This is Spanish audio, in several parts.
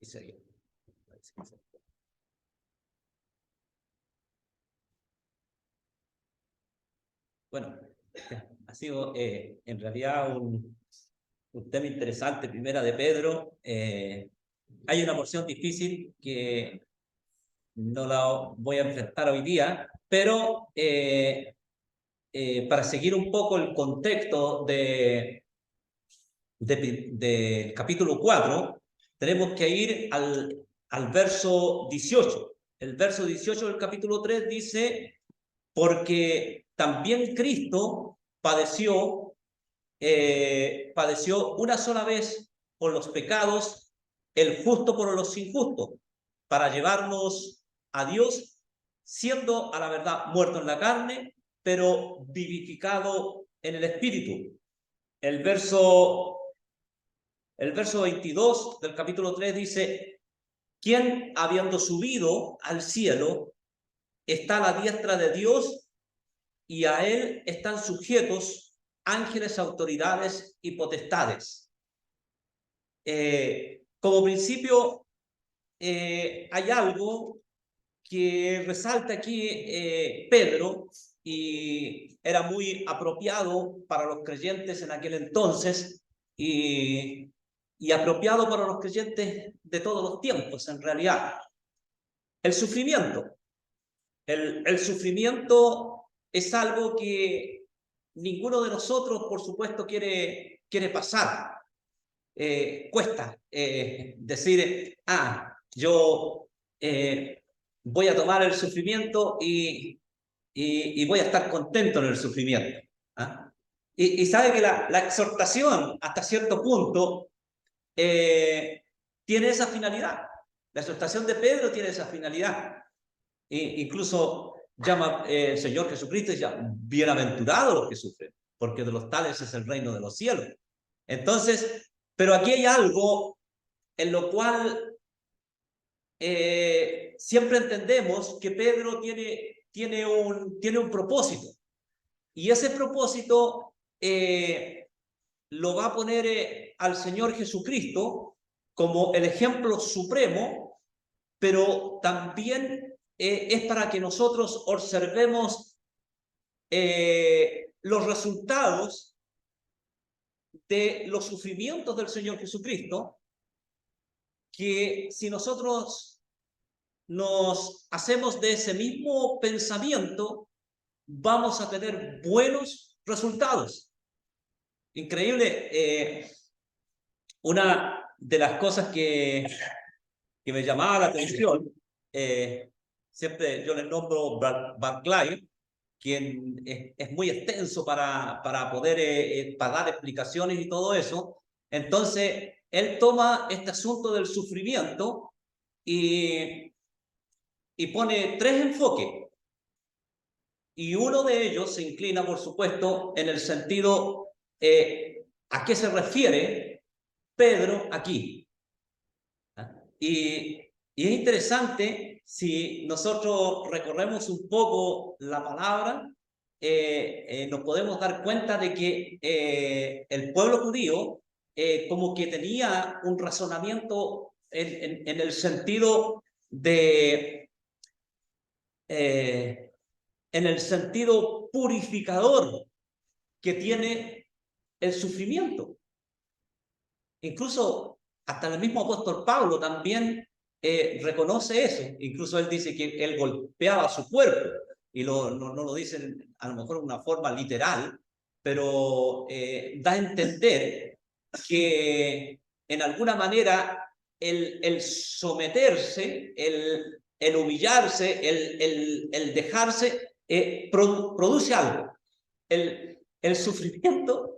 Y seguimos. Bueno, ha sido en realidad un tema interesante, Primera de Pedro. Hay una porción difícil que no la voy a enfrentar hoy día, pero para seguir un poco el contexto del capítulo 4, tenemos que ir al verso 18. El verso 18 del capítulo 3 dice: porque también Cristo padeció una sola vez por los pecados, el justo por los injustos, para llevarnos a Dios, siendo a la verdad muerto en la carne, pero vivificado en el Espíritu. El verso 22 del capítulo 3 dice: quien, habiendo subido al cielo, está a la diestra de Dios, y a él están sujetos ángeles, autoridades y potestades. Como principio, hay algo que resalta aquí Pedro, y era muy apropiado para los creyentes en aquel entonces, y apropiado para los creyentes de todos los tiempos, en realidad. El sufrimiento. El sufrimiento es algo que ninguno de nosotros, por supuesto, quiere pasar. Cuesta decir, yo voy a tomar el sufrimiento y voy a estar contento en el sufrimiento. ¿Ah? Y sabe que la exhortación, hasta cierto punto, tiene esa finalidad. La exhortación de Pedro tiene esa finalidad. Incluso llama el Señor Jesucristo y dice: bienaventurados los que sufren, porque de los tales es el reino de los cielos. Entonces, pero aquí hay algo en lo cual siempre entendemos que Pedro tiene un propósito, y ese propósito lo va a poner al Señor Jesucristo como el ejemplo supremo, pero también es para que nosotros observemos los resultados de los sufrimientos del Señor Jesucristo, que si nosotros nos hacemos de ese mismo pensamiento, vamos a tener buenos resultados. Increíble. Una de las cosas que me llamaba la atención, siempre yo les nombro Barclay, quien es muy extenso para poder para dar explicaciones y todo eso. Entonces, él toma este asunto del sufrimiento y pone tres enfoques. Y uno de ellos se inclina, por supuesto, en el sentido a qué se refiere Pedro aquí. Y es interesante, si nosotros recorremos un poco la palabra, nos podemos dar cuenta de que el pueblo judío como que tenía un razonamiento en el sentido de en el sentido purificador que tiene el sufrimiento. Incluso hasta el mismo apóstol Pablo también reconoce eso. Incluso él dice que él golpeaba su cuerpo, y no lo dicen a lo mejor de una forma literal, pero da a entender que en alguna manera el someterse, el humillarse, el dejarse, produce algo. El sufrimiento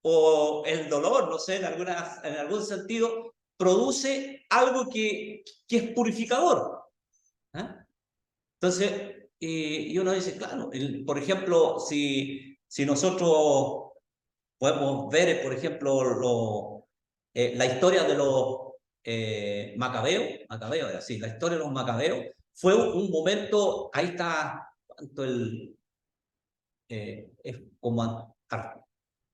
o el dolor, no sé, en algún sentido, produce algo que es purificador. ¿Ah? Entonces, y uno dice, claro, por ejemplo, si nosotros podemos ver, por ejemplo, la historia de los macabeos, era así, la historia de los macabeos fue un momento, ahí está, ¿cuánto es como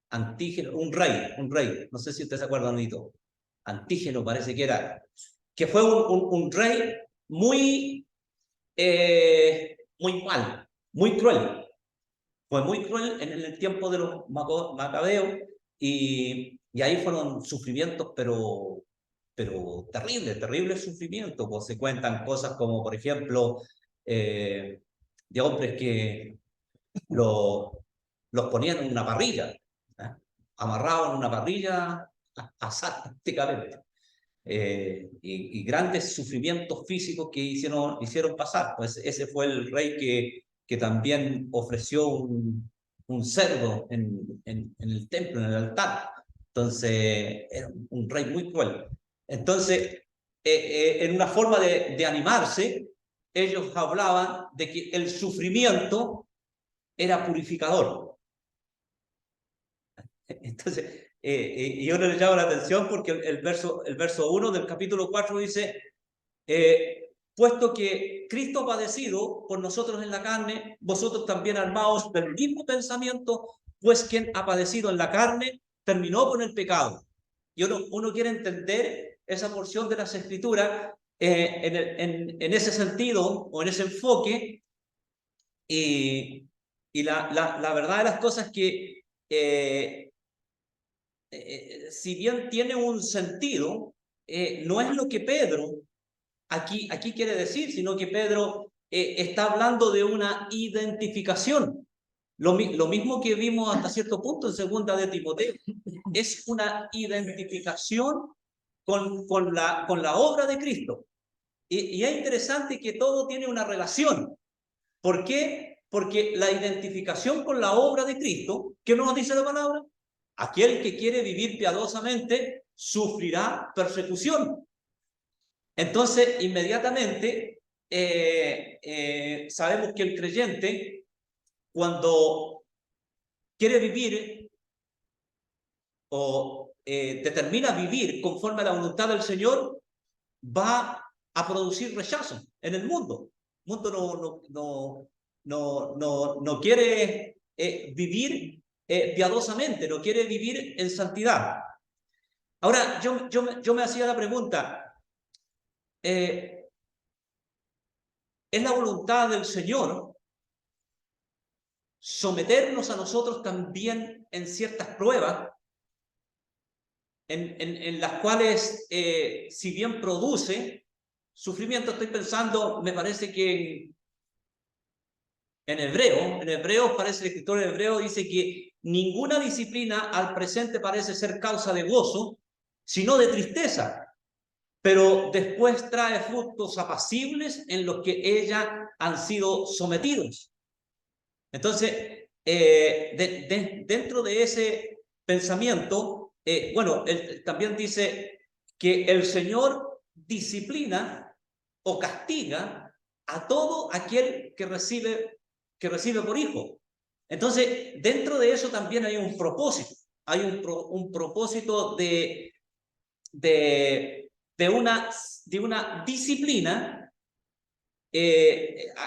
Antígeno, un rey, no sé si usted se acuerda, Nito. Antígeno parece que era, que fue un rey muy, muy mal, muy cruel. Fue muy cruel en el tiempo de los macabeos y ahí fueron sufrimientos, pero terribles, terribles sufrimientos. Pues se cuentan cosas como, por ejemplo, de hombres que los ponían en una parrilla, ¿eh? Amarrados en una parrilla, asar prácticamente. Y grandes sufrimientos físicos que hicieron pasar. Pues ese fue el rey que también ofreció un cerdo en el templo, en el altar. Entonces, era un rey muy cruel. Entonces, en una forma de animarse, ellos hablaban de que el sufrimiento era purificador. Entonces, y uno le llama la atención porque el verso 1 del capítulo 4 dice, puesto que Cristo ha padecido por nosotros en la carne, vosotros también armaos del mismo pensamiento, pues quien ha padecido en la carne terminó con el pecado. Y uno quiere entender esa porción de las Escrituras en ese sentido o en ese enfoque, y la verdad de las cosas que si bien tiene un sentido, no es lo que Pedro aquí quiere decir, sino que Pedro está hablando de una identificación. Lo mismo que vimos hasta cierto punto en segunda de Timoteo, es una identificación con la obra de Cristo. Y es interesante que todo tiene una relación. ¿Por qué? Porque la identificación con la obra de Cristo, ¿qué nos dice la palabra? Aquel que quiere vivir piadosamente sufrirá persecución. Entonces, inmediatamente sabemos que el creyente, cuando quiere vivir o determina vivir conforme a la voluntad del Señor, va a producir rechazo en el mundo. El mundo no quiere vivir piadosamente, no quiere vivir en santidad. Ahora, yo me hacía la pregunta, ¿es la voluntad del Señor someternos a nosotros también en ciertas pruebas en las cuales, si bien produce sufrimiento? Estoy pensando, me parece que en Hebreos parece, el escritor de Hebreo dice que ninguna disciplina al presente parece ser causa de gozo, sino de tristeza, pero después trae frutos apacibles en los que ella han sido sometidos. Entonces, dentro de ese pensamiento, bueno, él también dice que el Señor disciplina o castiga a todo aquel que recibe por hijo. Entonces, dentro de eso también hay un propósito. Hay un propósito de una disciplina.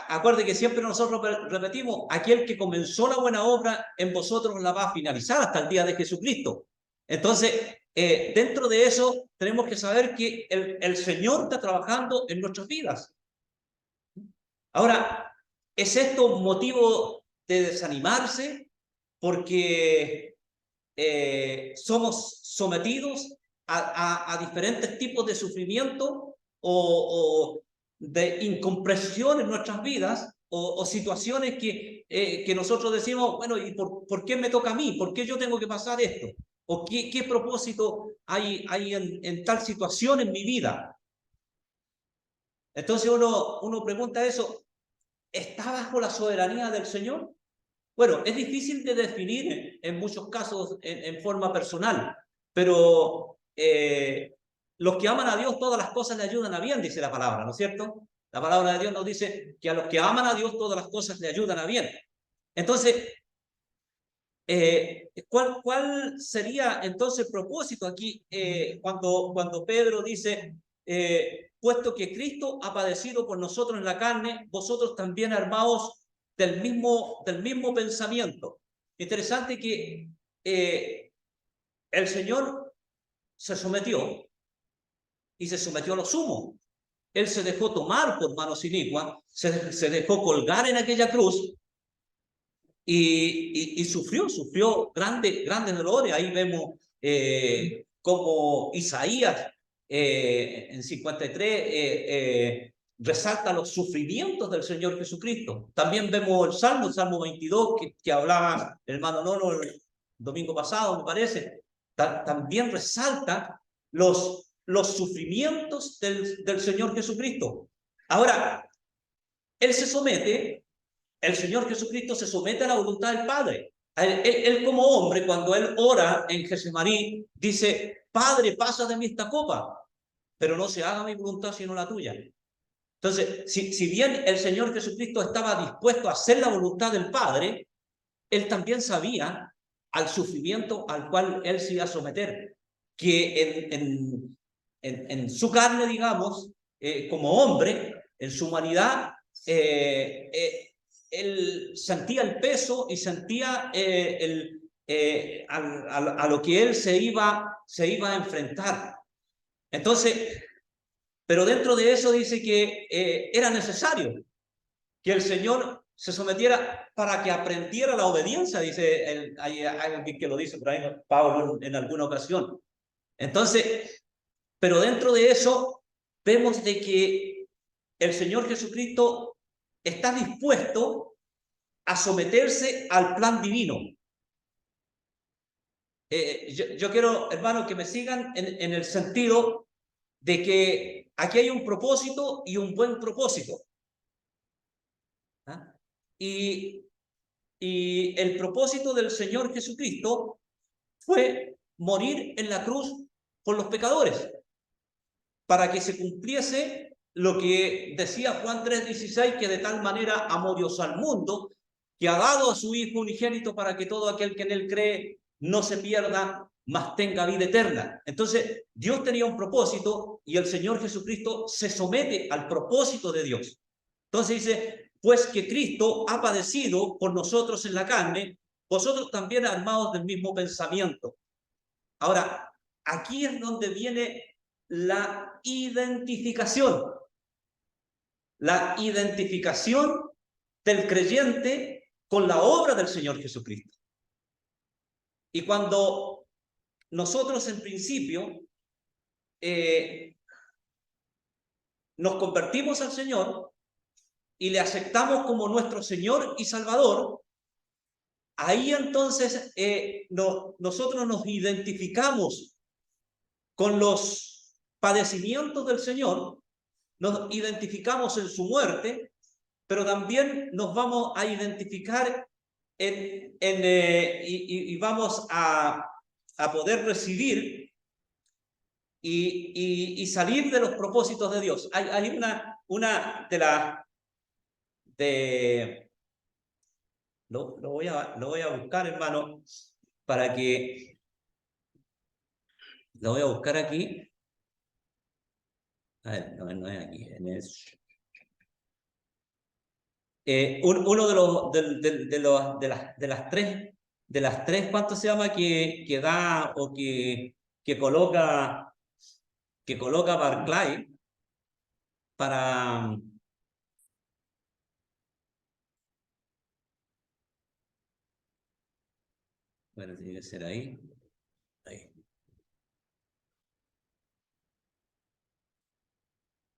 Acuerde que siempre nosotros repetimos, aquel que comenzó la buena obra en vosotros la va a finalizar hasta el día de Jesucristo. Entonces, dentro de eso tenemos que saber que el Señor está trabajando en nuestras vidas. Ahora, ¿es esto un motivo de desanimarse porque somos sometidos a diferentes tipos de sufrimiento o de incomprensión en nuestras vidas, o situaciones que nosotros decimos, bueno, ¿y por qué me toca a mí? ¿Por qué yo tengo que pasar esto? ¿O qué propósito hay en tal situación en mi vida? Entonces uno pregunta eso, ¿está bajo la soberanía del Señor? Bueno, es difícil de definir en muchos casos en forma personal, pero los que aman a Dios, todas las cosas le ayudan a bien, dice la palabra, ¿no es cierto? La palabra de Dios nos dice que a los que aman a Dios, todas las cosas le ayudan a bien. Entonces, ¿cuál sería entonces el propósito aquí cuando Pedro dice, puesto que Cristo ha padecido por nosotros en la carne, vosotros también armaos del mismo pensamiento? Interesante que el Señor se sometió, y se sometió a lo sumo. Él se dejó tomar por manos inicuas, se dejó colgar en aquella cruz y sufrió grandes dolores. Ahí vemos como Isaías en 53 resalta los sufrimientos del Señor Jesucristo. También vemos el Salmo 22, que hablaba el hermano Nono el domingo pasado, me parece. También resalta los sufrimientos del Señor Jesucristo. Ahora, Él se somete, el Señor Jesucristo se somete a la voluntad del Padre. Él como hombre, cuando Él ora en Getsemaní, dice, Padre, pasa de mí esta copa, pero no se haga mi voluntad sino la tuya. Entonces, si bien el Señor Jesucristo estaba dispuesto a hacer la voluntad del Padre, Él también sabía al sufrimiento al cual Él se iba a someter, que en su carne, digamos, como hombre, en su humanidad, él sentía el peso y sentía a lo que él se iba a enfrentar. Entonces, pero dentro de eso dice que era necesario que el Señor se sometiera para que aprendiera la obediencia, dice, hay alguien que lo dice por ahí, Pablo, en alguna ocasión. Entonces, pero dentro de eso vemos de que el Señor Jesucristo está dispuesto a someterse al plan divino. Yo quiero, hermanos, que me sigan en el sentido de que aquí hay un propósito y un buen propósito. ¿Ah? Y el propósito del Señor Jesucristo fue morir en la cruz por los pecadores, para que se cumpliese lo que decía Juan 3:16, que de tal manera amó Dios al mundo, que ha dado a su Hijo unigénito para que todo aquel que en él cree no se pierda, mas tenga vida eterna. Entonces, Dios tenía un propósito y el Señor Jesucristo se somete al propósito de Dios. Entonces dice, pues que Cristo ha padecido por nosotros en la carne, vosotros también armados del mismo pensamiento. Ahora, aquí es donde viene la identificación. La identificación del creyente con la obra del Señor Jesucristo. Y cuando nosotros en principio nos convertimos al Señor y le aceptamos como nuestro Señor y Salvador, ahí entonces nosotros nos identificamos con los padecimientos del Señor, nos identificamos en su muerte, pero también nos vamos a identificar y vamos a poder recibir y salir de los propósitos de Dios. Hay una de las... Lo voy a buscar, hermano, para que... Lo voy a buscar aquí. A ver, no es aquí. Uno de las tres, ¿cuánto se llama? Que da o que coloca Barclay para... Bueno, tiene que ser ahí. Ahí.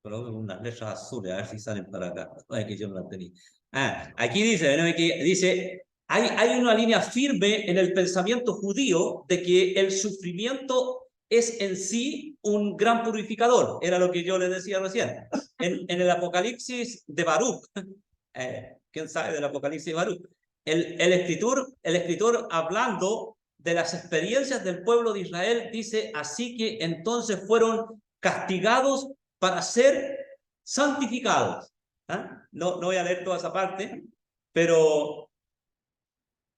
Coloco unas letras azules, a ver si salen para acá. Ay, que yo no las tenía. Aquí dice, ¿no? Dice, hay una línea firme en el pensamiento judío de que el sufrimiento es en sí un gran purificador. Era lo que yo les decía recién. En el Apocalipsis de Baruch, ¿quién sabe del Apocalipsis de Baruch? El escritor hablando de las experiencias del pueblo de Israel dice, así que entonces fueron castigados para ser santificados. No voy a leer toda esa parte, pero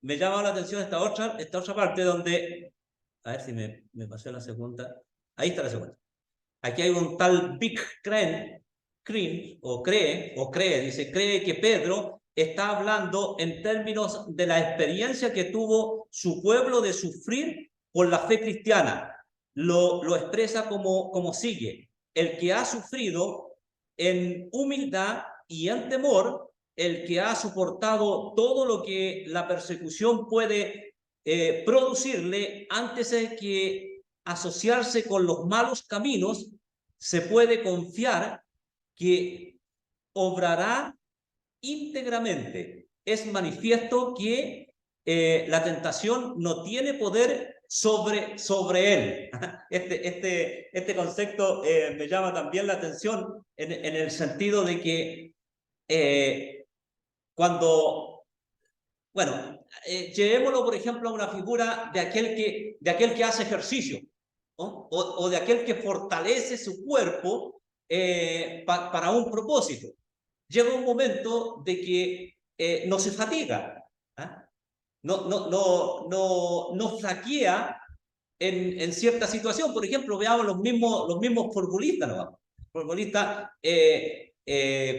me llama la atención esta otra parte donde, a ver si me pasé la segunda. Ahí está la segunda. Aquí hay un tal Big cree que Pedro está hablando en términos de la experiencia que tuvo su pueblo de sufrir por la fe cristiana. Lo expresa como sigue. el que ha sufrido en humildad y en temor, el que ha soportado todo lo que la persecución puede producirle antes de que asociarse con los malos caminos, se puede confiar que obrará íntegramente. Es manifiesto que la tentación no tiene poder sobre él. Este concepto me llama también la atención en el sentido de que cuando, bueno, llevémoslo por ejemplo a una figura de aquel que hace ejercicio, ¿no? O de aquel que fortalece su cuerpo para un propósito. Llega un momento de que no se fatiga, ¿eh? No flaquea en cierta situación. Por ejemplo, veamos los mismos futbolistas, ¿no? Futbolistas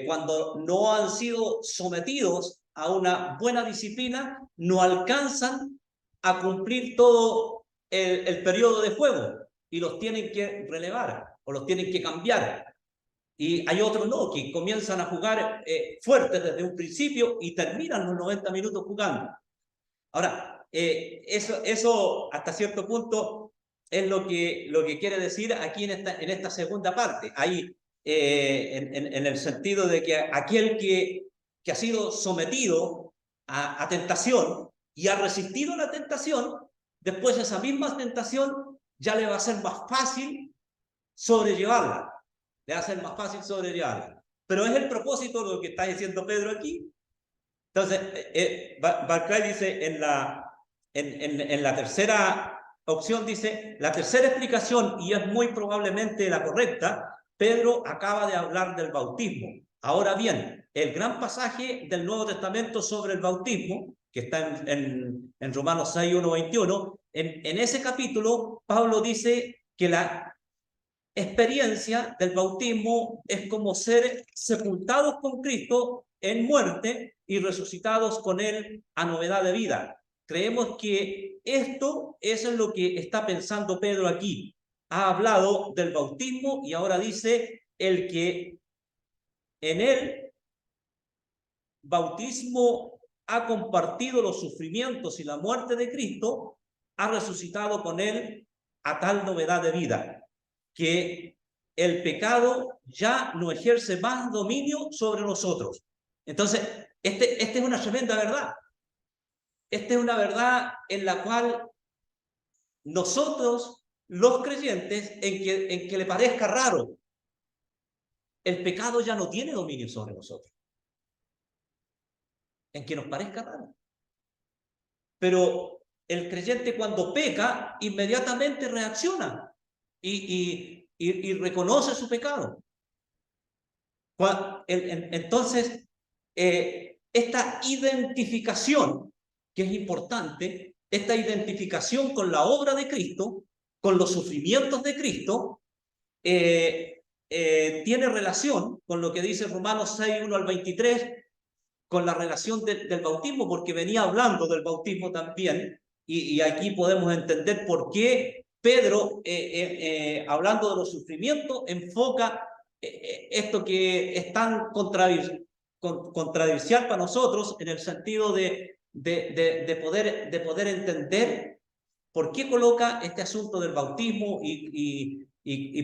cuando no han sido sometidos a una buena disciplina, no alcanzan a cumplir todo el periodo de juego y los tienen que relevar o los tienen que cambiar. Y hay otros no, que comienzan a jugar fuertes desde un principio y terminan los 90 minutos jugando. Ahora, eso hasta cierto punto es lo que quiere decir aquí en esta segunda parte. Ahí, en el sentido de que aquel que ha sido sometido a tentación y ha resistido la tentación, después esa misma tentación ya le va a ser más fácil sobrellevarla. Le va a ser más fácil sobrellevarla. Pero es el propósito de lo que está diciendo Pedro aquí. Entonces, Barclay dice en la tercera opción, dice, la tercera explicación, y es muy probablemente la correcta, Pedro acaba de hablar del bautismo. Ahora bien, el gran pasaje del Nuevo Testamento sobre el bautismo, que está en Romanos 6, 1, 21, en ese capítulo, Pablo dice que la experiencia del bautismo es como ser sepultados con Cristo en muerte y resucitados con Él a novedad de vida. Creemos que esto es lo que está pensando Pedro aquí. Ha hablado del bautismo y ahora dice el que en el bautismo ha compartido los sufrimientos y la muerte de Cristo, ha resucitado con Él a tal novedad de vida, que el pecado ya no ejerce más dominio sobre nosotros. Entonces, esta es una tremenda verdad. Esta es una verdad en la cual nosotros, los creyentes, en que le parezca raro, el pecado ya no tiene dominio sobre nosotros. En que nos parezca raro. Pero el creyente cuando peca, inmediatamente reacciona y reconoce su pecado. Entonces, esta identificación, que es importante, esta identificación con la obra de Cristo, con los sufrimientos de Cristo, tiene relación con lo que dice Romanos 6, 1 al 23, con la relación del bautismo, porque venía hablando del bautismo también, y aquí podemos entender por qué Pedro, hablando de los sufrimientos, enfoca esto que es tan contradiccial para nosotros, en el sentido de poder entender por qué coloca este asunto del bautismo y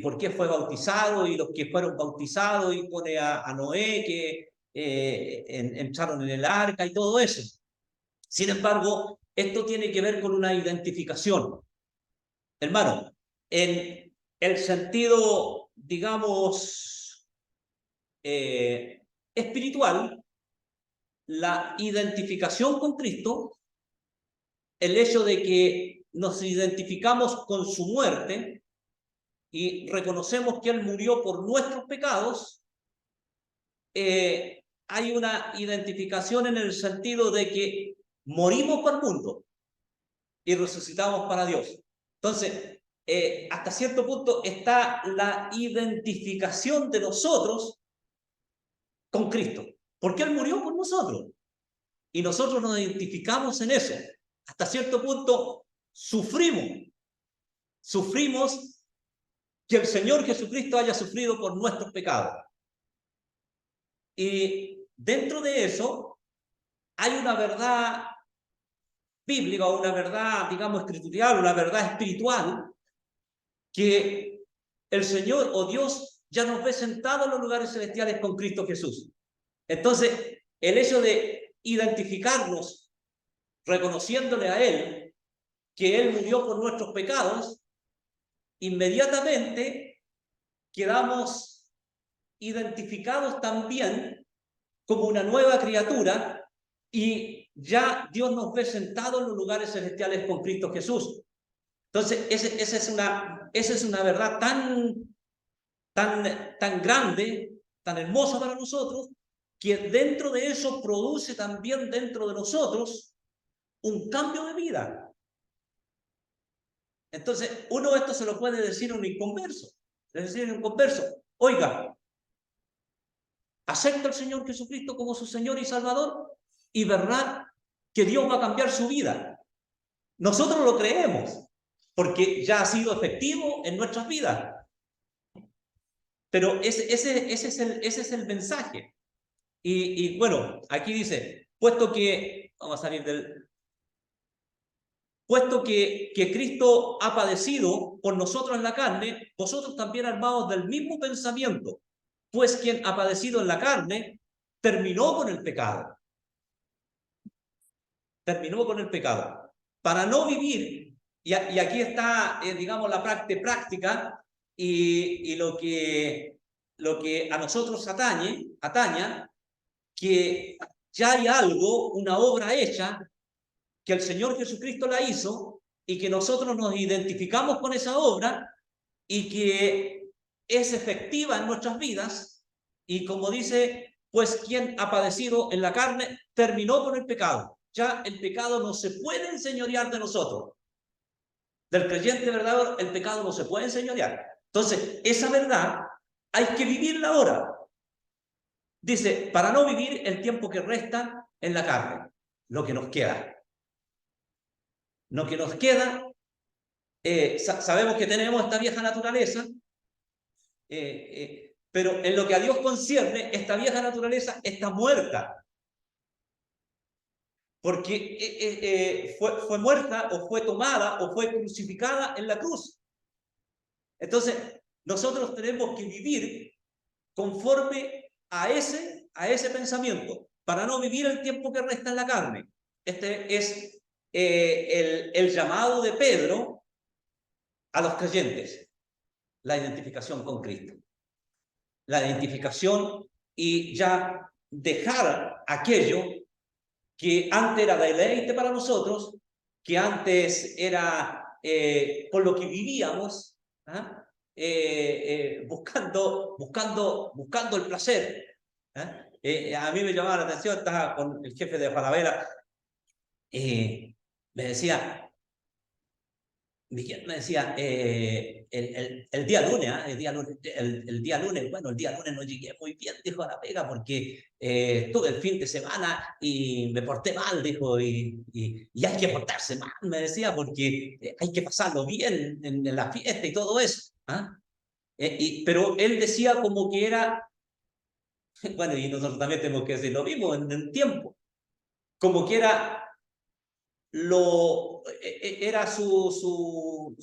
por qué fue bautizado y los que fueron bautizados, y pone a Noé que entraron en el arca y todo eso. Sin embargo, esto tiene que ver con una identificación. Hermano, en el sentido, digamos, espiritual, la identificación con Cristo, el hecho de que nos identificamos con su muerte y reconocemos que Él murió por nuestros pecados, hay una identificación en el sentido de que morimos para el mundo y resucitamos para Dios. Entonces, hasta cierto punto está la identificación de nosotros con Cristo, porque Él murió por nosotros y nosotros nos identificamos en eso. Hasta cierto punto sufrimos que el Señor Jesucristo haya sufrido por nuestros pecados. Y dentro de eso hay una verdad bíblica, una verdad, digamos, escritural, una verdad espiritual, que el Señor o Dios ya nos ve sentados en los lugares celestiales con Cristo Jesús. Entonces, el hecho de identificarnos reconociéndole a Él, que Él murió por nuestros pecados, inmediatamente quedamos identificados también como una nueva criatura y ya Dios nos ve sentados en los lugares celestiales con Cristo Jesús. Entonces, esa es una verdad tan grande, tan hermosa para nosotros, que dentro de eso produce también dentro de nosotros un cambio de vida. Entonces, uno esto se lo puede decir a un inconverso. Es decir, un converso, oiga, acepta al Señor Jesucristo como su Señor y Salvador y verá que Dios va a cambiar su vida. Nosotros lo creemos, porque ya ha sido efectivo en nuestras vidas. Pero ese es el mensaje. Y bueno, aquí dice, puesto que Cristo ha padecido por nosotros en la carne, vosotros también armados del mismo pensamiento, pues quien ha padecido en la carne, terminó con el pecado. Terminó con el pecado. Para no vivir, y aquí está, digamos, la parte práctica y lo que a nosotros ataña, que ya hay algo, una obra hecha, que el Señor Jesucristo la hizo y que nosotros nos identificamos con esa obra y que es efectiva en nuestras vidas. Y como dice, pues quien ha padecido en la carne terminó con el pecado. Ya el pecado no se puede enseñorear de nosotros. Del creyente verdadero, el pecado no se puede enseñorear. Entonces, esa verdad hay que vivirla ahora. Dice, para no vivir el tiempo que resta en la carne, lo que nos queda. Lo que nos queda, sabemos que tenemos esta vieja naturaleza, pero en lo que a Dios concierne, esta vieja naturaleza está muerta. Porque fue muerta o fue tomada o fue crucificada en la cruz. Entonces, nosotros tenemos que vivir conforme a ese pensamiento, para no vivir el tiempo que resta en la carne. Este es el llamado de Pedro a los creyentes, la identificación con Cristo. La identificación y ya dejar aquello que antes era deleite para nosotros, que antes era por lo que vivíamos, buscando el placer. A mí me llamaba la atención, estaba con el jefe de Falabella, me decía, el día lunes, el día lunes, bueno, el día lunes no llegué muy bien, dijo, a la pega, porque tuve el fin de semana y me porté mal, dijo, y hay que portarse mal, me decía, porque hay que pasarlo bien en la fiesta y todo eso. Pero él decía como que era, bueno, y nosotros también tenemos que decir lo mismo en el tiempo, como que era su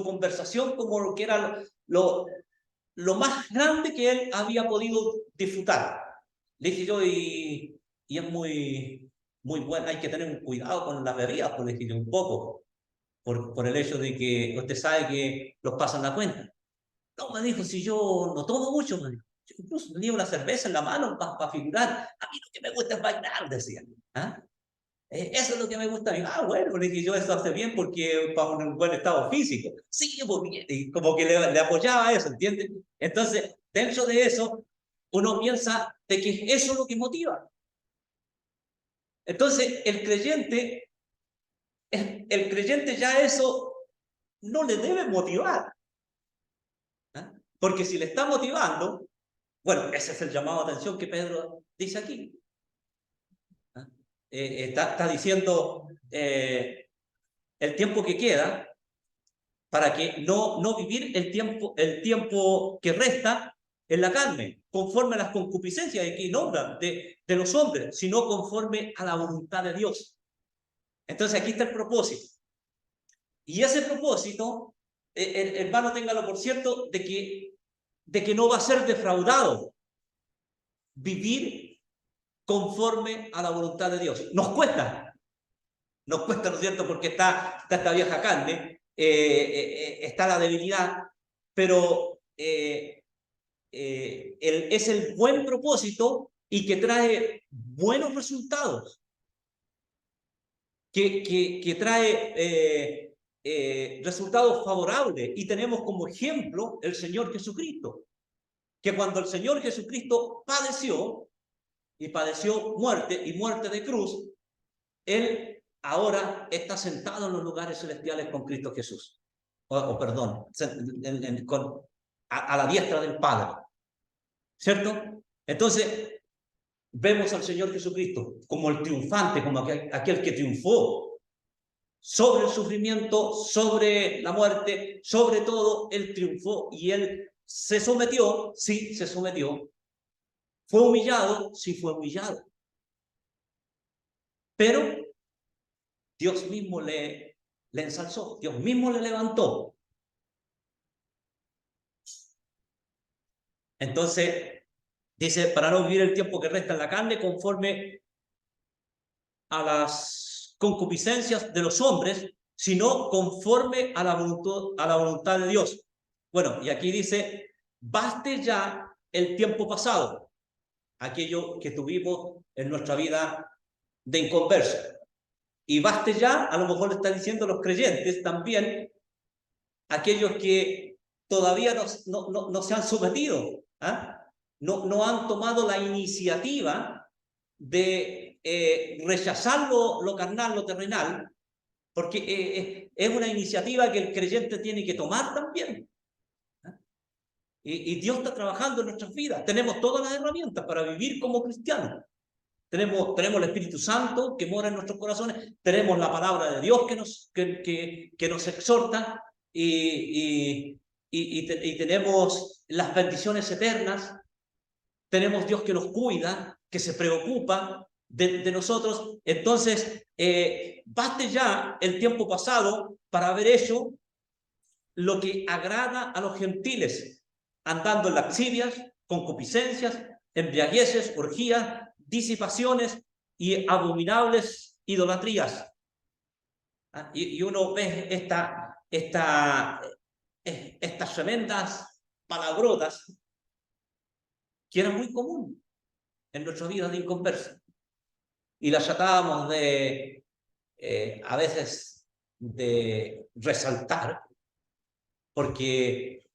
conversación, como que era lo más grande que él había podido disfrutar. Le dije yo, y es muy bueno, hay que tener cuidado con las bebidas, pues le dije yo, un poco, por el hecho de que usted sabe que los pasan la cuenta. No, me dijo, si yo no tomo mucho, me dijo. Yo incluso tenía una cerveza en la mano para figurar. A mí lo que me gusta es bailar, decía. Eso es lo que me gusta a mí. Bueno, le dije yo, eso hace bien porque para un buen estado físico. Sí, porque como que le apoyaba eso, ¿entiendes? Entonces, dentro de eso, uno piensa de que eso es lo que motiva. Entonces, el creyente ya eso no le debe motivar. Porque si le está motivando, bueno, ese es el llamado de atención que Pedro dice aquí. Está diciendo el tiempo que queda para que no vivir el tiempo que resta en la carne, conforme a las concupiscencias que nombran de los hombres, sino conforme a la voluntad de Dios. Entonces aquí está el propósito. Y ese propósito, hermano, téngalo por cierto, de que no va a ser defraudado vivir conforme a la voluntad de Dios. Nos cuesta, ¿no es cierto? Porque está esta vieja carne, está la debilidad, pero es el buen propósito y que trae buenos resultados, que trae resultados favorables. Y tenemos como ejemplo el Señor Jesucristo, que cuando el Señor Jesucristo padeció muerte y muerte de cruz, Él ahora está sentado en los lugares celestiales con Cristo Jesús. Perdón, a la diestra del Padre. ¿Cierto? Entonces, vemos al Señor Jesucristo como el triunfante, como aquel que triunfó sobre el sufrimiento, sobre la muerte, sobre todo, Él triunfó y Él se sometió, sí, se sometió. Fue humillado, sí fue humillado. Pero Dios mismo le ensalzó, Dios mismo le levantó. Entonces, dice, para no vivir el tiempo que resta en la carne conforme a las concupiscencias de los hombres, sino conforme a la voluntad de Dios. Bueno, y aquí dice, baste ya el tiempo pasado, aquello que tuvimos en nuestra vida de inconverso. Y baste ya, a lo mejor le están diciendo los creyentes también, aquellos que todavía no se han sometido, no han tomado la iniciativa de rechazar lo carnal, lo terrenal, porque es una iniciativa que el creyente tiene que tomar también. Y Dios está trabajando en nuestras vidas. Tenemos todas las herramientas para vivir como cristianos. Tenemos el Espíritu Santo que mora en nuestros corazones, tenemos la palabra de Dios que nos exhorta y tenemos las bendiciones eternas, tenemos Dios que nos cuida, que se preocupa de nosotros. Entonces, baste ya el tiempo pasado para haber hecho lo que agrada a los gentiles, andando en lascivias, concupiscencias, embriagueces, orgías, disipaciones y abominables idolatrías. Y uno ve estas tremendas palabrotas que eran muy comunes en nuestra vida de inconverso. Y las tratábamos a veces de resaltar, porque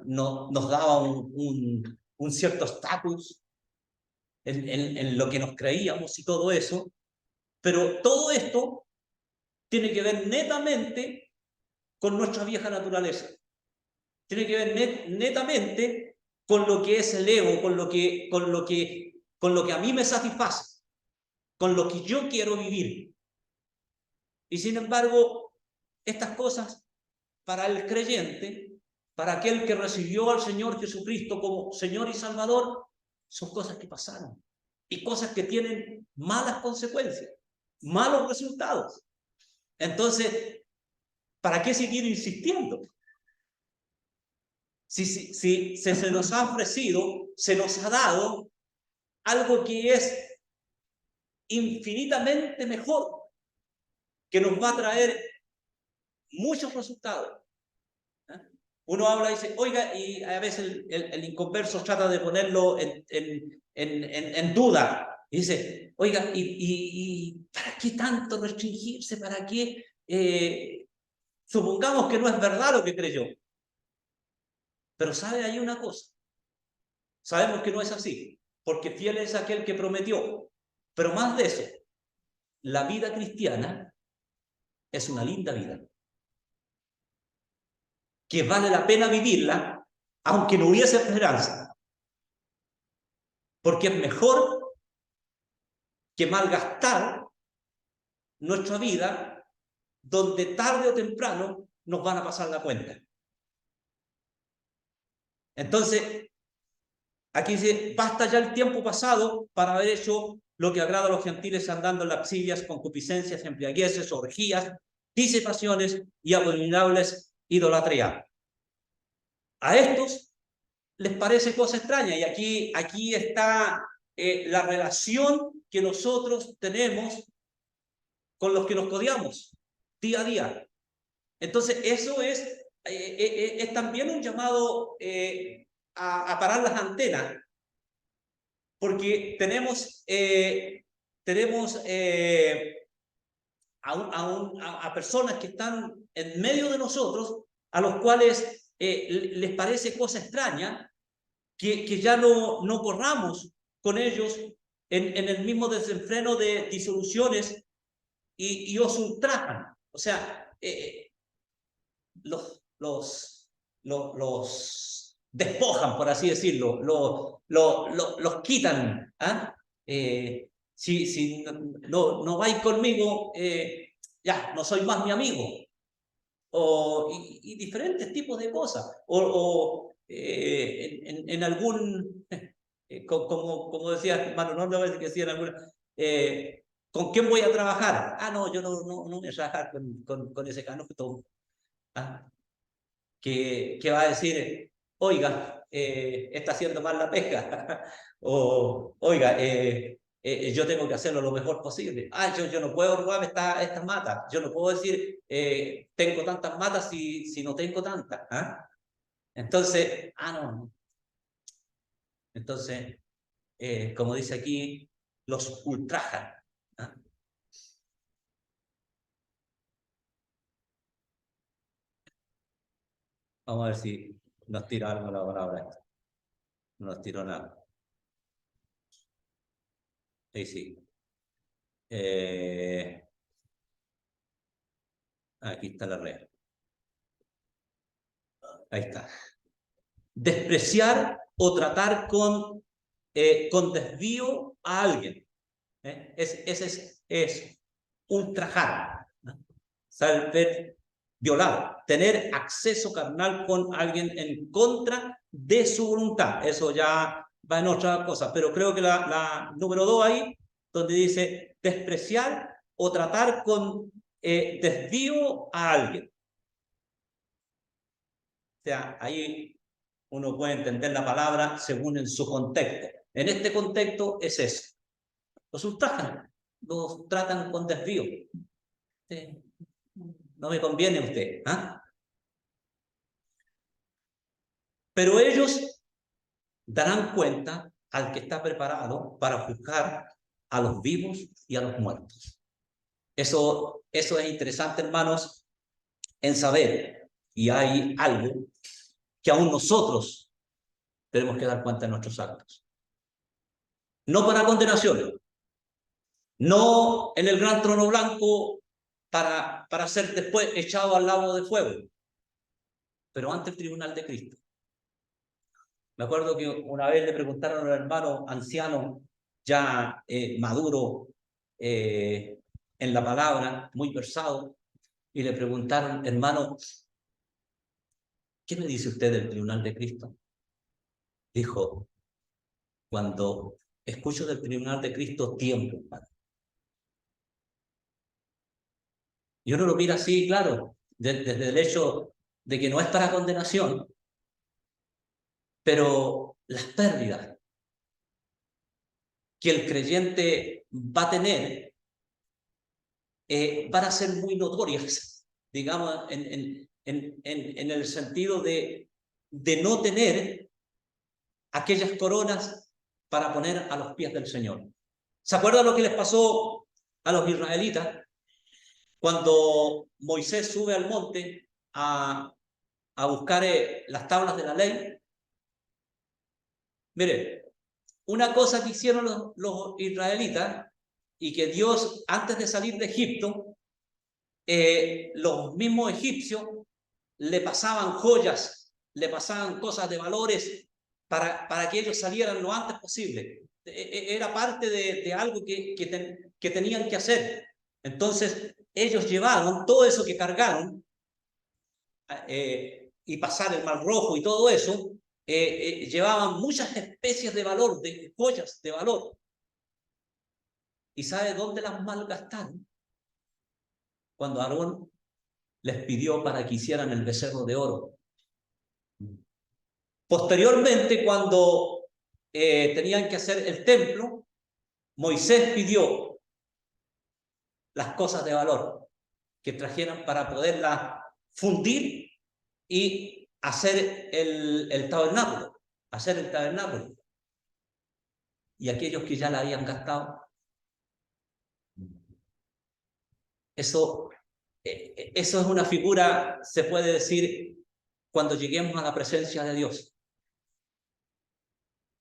nos daba un cierto estatus en lo que nos creíamos y todo eso, pero todo esto tiene que ver netamente con nuestra vieja naturaleza. Tiene que ver netamente con lo que es el ego, con lo que a mí me satisface, con lo que yo quiero vivir. Y sin embargo, estas cosas para el creyente, para aquel que recibió al Señor Jesucristo como Señor y Salvador, son cosas que pasaron y cosas que tienen malas consecuencias, malos resultados. Entonces, ¿para qué seguir insistiendo? Si se nos ha ofrecido, se nos ha dado algo que es infinitamente mejor, que nos va a traer muchos resultados. Uno habla y dice, oiga, y a veces el inconverso trata de ponerlo en duda. Y dice, oiga, ¿y para qué tanto restringirse? ¿Para qué? Supongamos que no es verdad lo que creyó. Pero sabe ahí una cosa. Sabemos que no es así, porque fiel es aquel que prometió. Pero más de eso, la vida cristiana es una linda vida, que vale la pena vivirla, aunque no hubiese esperanza. Porque es mejor que malgastar nuestra vida, donde tarde o temprano nos van a pasar la cuenta. Entonces, aquí dice, basta ya el tiempo pasado para haber hecho lo que agrada a los gentiles, andando en lapsillas, concupiscencias, embriagueces, orgías, disipaciones y abominables idolatría. A estos les parece cosa extraña, y aquí está la relación que nosotros tenemos con los que nos codiamos día a día. Entonces, eso es también un llamado a parar las antenas, porque tenemos a personas que están en medio de nosotros, a los cuales les parece cosa extraña que ya no corramos con ellos en el mismo desenfreno de disoluciones y os ultrajan. O sea, los despojan, por así decirlo, los quitan. ¿Ah? Si no vais conmigo, ya, no soy más mi amigo. Y diferentes tipos de cosas. En algún, como decía hermano, no lo que decía en alguna, ¿con quién voy a trabajar? Ah, no, yo no voy a trabajar con ese canuto. ¿Ah? Que va a decir, oiga, está haciendo mal la pesca, o oiga, yo tengo que hacerlo lo mejor posible. Ah, yo no puedo robarme estas matas, yo no puedo decir, tengo tantas matas si no tengo tantas. ¿Ah? Entonces, no. Entonces, como dice aquí, los ultrajan. ¿Ah? Vamos a ver si nos tira algo la palabra. No nos tiró nada. Ahí sí. Aquí está la red. Ahí está. Despreciar o tratar con desvío a alguien. Ese es ultrajar, ¿no? Saber violar, tener acceso carnal con alguien en contra de su voluntad. Eso ya va en otra cosa, pero creo que la número 2 ahí, donde dice despreciar o tratar con desvío a alguien. O sea, ahí uno puede entender la palabra según en su contexto. En este contexto es eso. Los ultrajan, los tratan con desvío. No me conviene usted. ¿Ah? Pero ellos darán cuenta al que está preparado para juzgar a los vivos y a los muertos. Eso es interesante, hermanos, en saber. Y hay algo que aún nosotros tenemos que dar cuenta de nuestros actos. No para condenación, no en el gran trono blanco para ser después echado al lago de fuego, pero ante el tribunal de Cristo. Me acuerdo que una vez le preguntaron a un hermano anciano, ya maduro en la palabra, muy versado, y le preguntaron, hermano, ¿qué me dice usted del tribunal de Cristo? Dijo, cuando escucho del tribunal de Cristo, tiemblo, hermano. Y uno lo mira así, claro, desde el hecho de que no es para condenación, pero las pérdidas que el creyente va a tener van a ser muy notorias, digamos, en el sentido de no tener aquellas coronas para poner a los pies del Señor. ¿Se acuerdan lo que les pasó a los israelitas cuando Moisés sube al monte a buscar las tablas de la ley? Mire, una cosa que hicieron los israelitas y que Dios, antes de salir de Egipto, los mismos egipcios le pasaban joyas, le pasaban cosas de valores para que ellos salieran lo antes posible. Era parte de algo que tenían que hacer. Entonces, ellos llevaron todo eso que cargaron y pasar el Mar Rojo y todo eso, llevaban muchas especies de valor, de joyas de valor. ¿Y sabe dónde las malgastaron? Cuando Aarón les pidió para que hicieran el becerro de oro. Posteriormente, cuando tenían que hacer el templo, Moisés pidió las cosas de valor que trajeran para poderlas fundir y hacer el tabernáculo, hacer el tabernáculo. Y aquellos que ya la habían gastado, eso es una figura, se puede decir, cuando lleguemos a la presencia de Dios.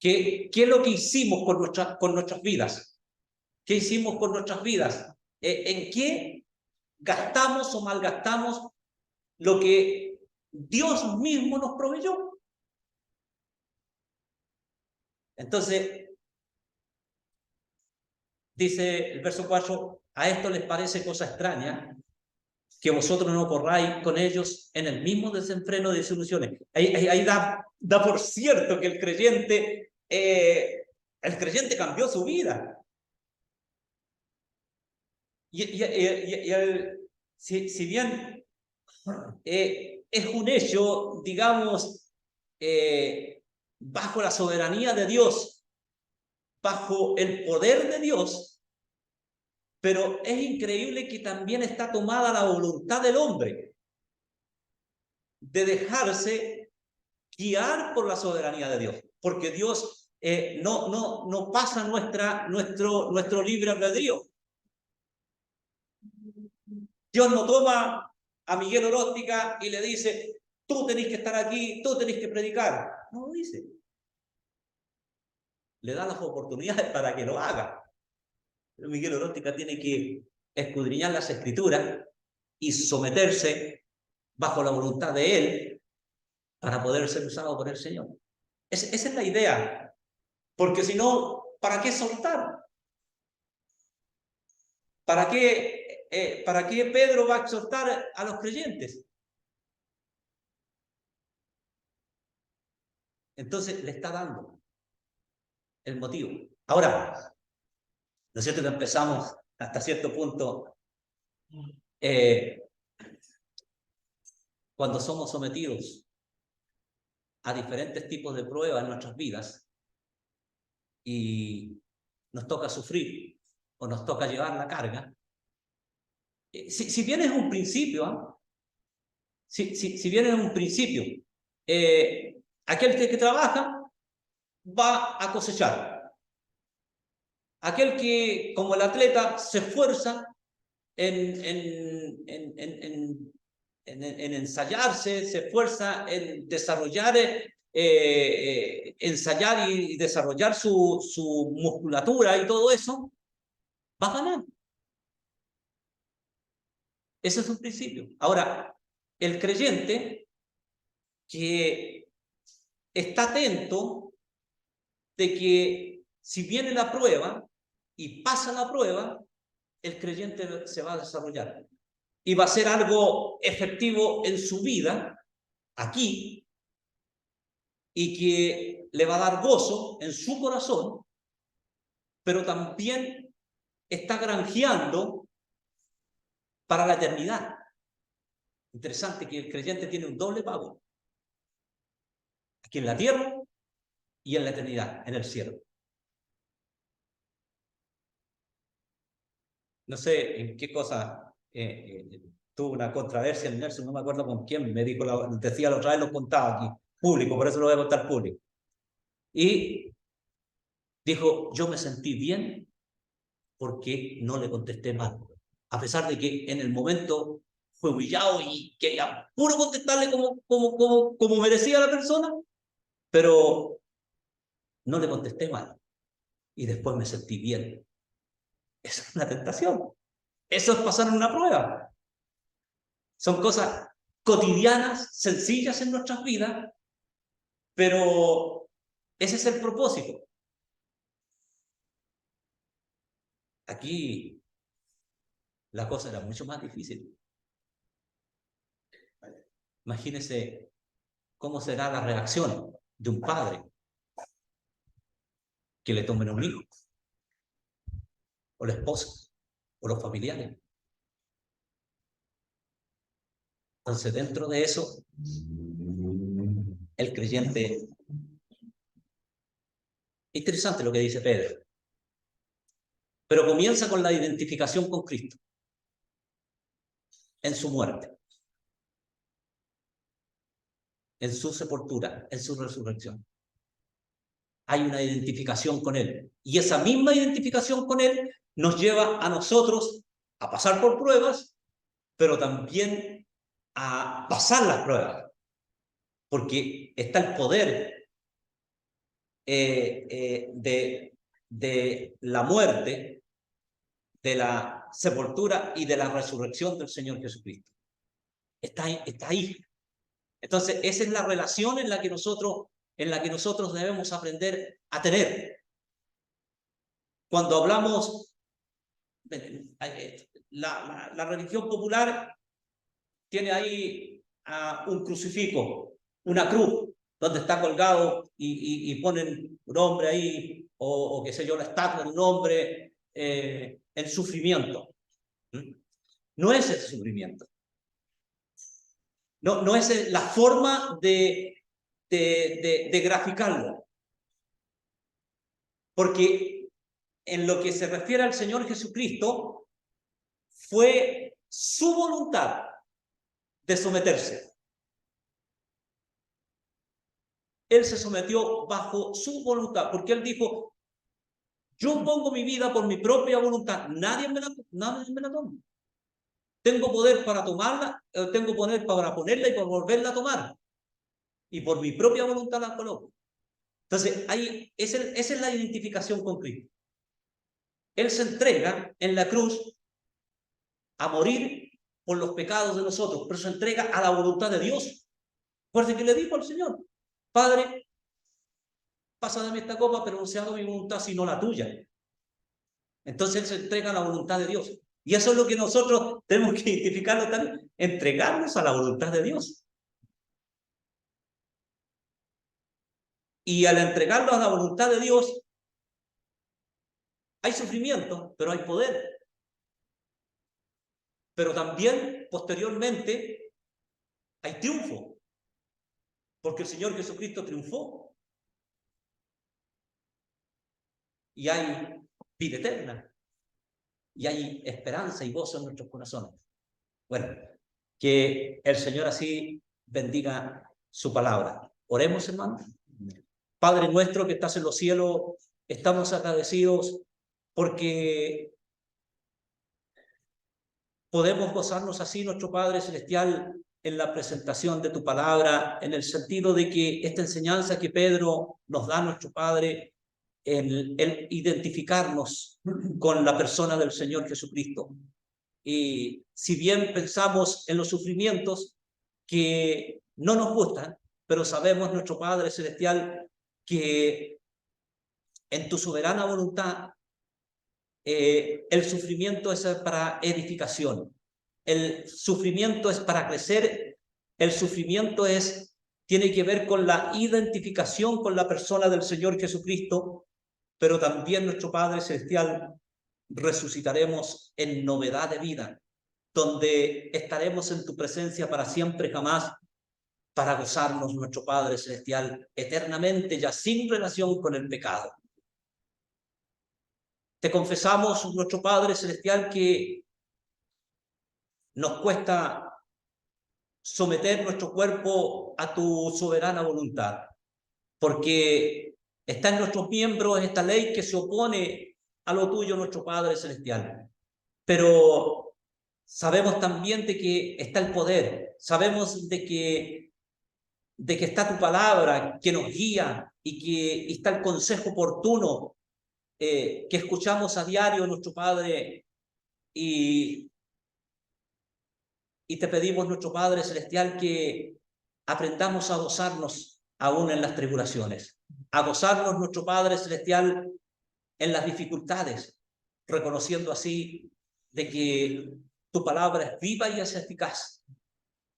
¿Qué es lo que hicimos con nuestras vidas? ¿Qué hicimos con nuestras vidas? ¿En qué gastamos o malgastamos lo que Dios mismo nos proveyó? Entonces, dice el verso 4, a esto les parece cosa extraña que vosotros no corráis con ellos en el mismo desenfreno de disoluciones. Ahí da por cierto que el creyente cambió su vida. Si bien es un hecho, digamos, bajo la soberanía de Dios, bajo el poder de Dios, pero es increíble que también está tomada la voluntad del hombre de dejarse guiar por la soberanía de Dios, porque Dios no pasa nuestro libre albedrío. Dios no toma a Miguel Oróstica y le dice, tú tenés que estar aquí, tú tenés que predicar. No lo dice. Le da las oportunidades para que lo haga. Pero Miguel Oróstica tiene que escudriñar las Escrituras y someterse bajo la voluntad de Él para poder ser usado por el Señor. Esa es la idea. Porque si no, ¿para qué soltar? ¿Para qué Pedro va a exhortar a los creyentes? Entonces le está dando el motivo. Ahora, ¿no es cierto que empezamos hasta cierto punto cuando somos sometidos a diferentes tipos de pruebas en nuestras vidas y nos toca sufrir o nos toca llevar la carga? Si bien es un principio, si bien es un principio, aquel que trabaja va a cosechar. Aquel que, como el atleta, se esfuerza en ensayarse, se esfuerza en desarrollar, ensayar y desarrollar su musculatura y todo eso, va a ganar. Ese es un principio. Ahora, el creyente que está atento de que si viene la prueba y pasa la prueba, el creyente se va a desarrollar y va a ser algo efectivo en su vida aquí y que le va a dar gozo en su corazón, pero también está granjeando para la eternidad. Interesante que el creyente tiene un doble pago, aquí en la tierra y en la eternidad, en el cielo. No sé en qué cosa tuvo una controversia en Nelson, no me acuerdo con quién, me dijo, decía la otra vez, lo contaba aquí, público, por eso lo voy a contar público. Y dijo, yo me sentí bien porque no le contesté mal. A pesar de que en el momento fue humillado y quería puro contestarle como merecía la persona, pero no le contesté mal. Y después me sentí bien. Eso es una tentación. Eso es pasar una prueba. Son cosas cotidianas, sencillas en nuestras vidas, pero ese es el propósito. Aquí la cosa era mucho más difícil. Imagínese cómo será la reacción de un padre que le tomen a un hijo, o la esposa, o los familiares. Entonces, dentro de eso, el creyente... Interesante lo que dice Pedro. Pero comienza con la identificación con Cristo en su muerte, en su sepultura, en su resurrección. Hay una identificación con Él. Y esa misma identificación con Él nos lleva a nosotros a pasar por pruebas, pero también a pasar las pruebas. Porque está el poder de la muerte, de la sepultura y de la resurrección del Señor Jesucristo. Está ahí. Entonces, esa es la relación en la que nosotros debemos aprender a tener. Cuando hablamos, la religión popular tiene ahí un crucifijo, una cruz, donde está colgado y ponen un hombre ahí, o qué sé yo, la estatua de un hombre en sufrimiento. No es ese sufrimiento. No es la forma de graficarlo. Porque en lo que se refiere al Señor Jesucristo, fue su voluntad de someterse. Él se sometió bajo su voluntad, porque Él dijo, yo pongo mi vida por mi propia voluntad, nadie me la toma. Tengo poder para tomarla, tengo poder para ponerla y para volverla a tomar. Y por mi propia voluntad la coloco. Entonces, ahí esa es la identificación con Cristo. Él se entrega en la cruz a morir por los pecados de nosotros, pero se entrega a la voluntad de Dios. Porque que le dijo al Señor, Padre, pasa de mí esta copa, pero no se haga mi voluntad sino la tuya. Entonces Él se entrega a la voluntad de Dios. Y eso es lo que nosotros tenemos que identificarlo también, entregarnos a la voluntad de Dios. Y al entregarlo a la voluntad de Dios, hay sufrimiento, pero hay poder. Pero también, posteriormente, hay triunfo. Porque el Señor Jesucristo triunfó. Y hay vida eterna. Y hay esperanza y gozo en nuestros corazones. Bueno, que el Señor así bendiga su palabra. Oremos, hermanos. Padre nuestro que estás en los cielos, estamos agradecidos porque podemos gozarnos así, nuestro Padre Celestial, en la presentación de tu palabra, en el sentido de que esta enseñanza que Pedro nos da, nuestro Padre, el identificarnos con la persona del Señor Jesucristo. Y si bien pensamos en los sufrimientos que no nos gustan, pero sabemos, nuestro Padre Celestial, que en tu soberana voluntad el sufrimiento es para edificación, el sufrimiento es para crecer, el sufrimiento tiene que ver con la identificación con la persona del Señor Jesucristo, pero también, nuestro Padre Celestial, resucitaremos en novedad de vida, donde estaremos en tu presencia para siempre jamás, para gozarnos, nuestro Padre Celestial, eternamente, ya sin relación con el pecado. Te confesamos, nuestro Padre Celestial, que nos cuesta someter nuestro cuerpo a tu soberana voluntad, porque está en nuestros miembros esta ley que se opone a lo tuyo, nuestro Padre Celestial. Pero sabemos también de que está el poder, sabemos de que está tu palabra que nos guía y que está el consejo oportuno que escuchamos a diario, nuestro Padre, y te pedimos, nuestro Padre Celestial, que aprendamos a gozarnos aún en las tribulaciones, a gozarnos, nuestro Padre Celestial, en las dificultades, reconociendo así de que tu palabra es viva y es eficaz,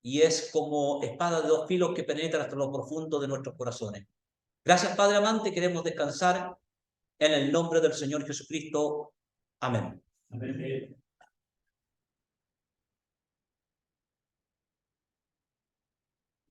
y es como espada de dos filos que penetra hasta lo profundo de nuestros corazones. Gracias, Padre amante, queremos descansar en el nombre del Señor Jesucristo. Amén. Amén.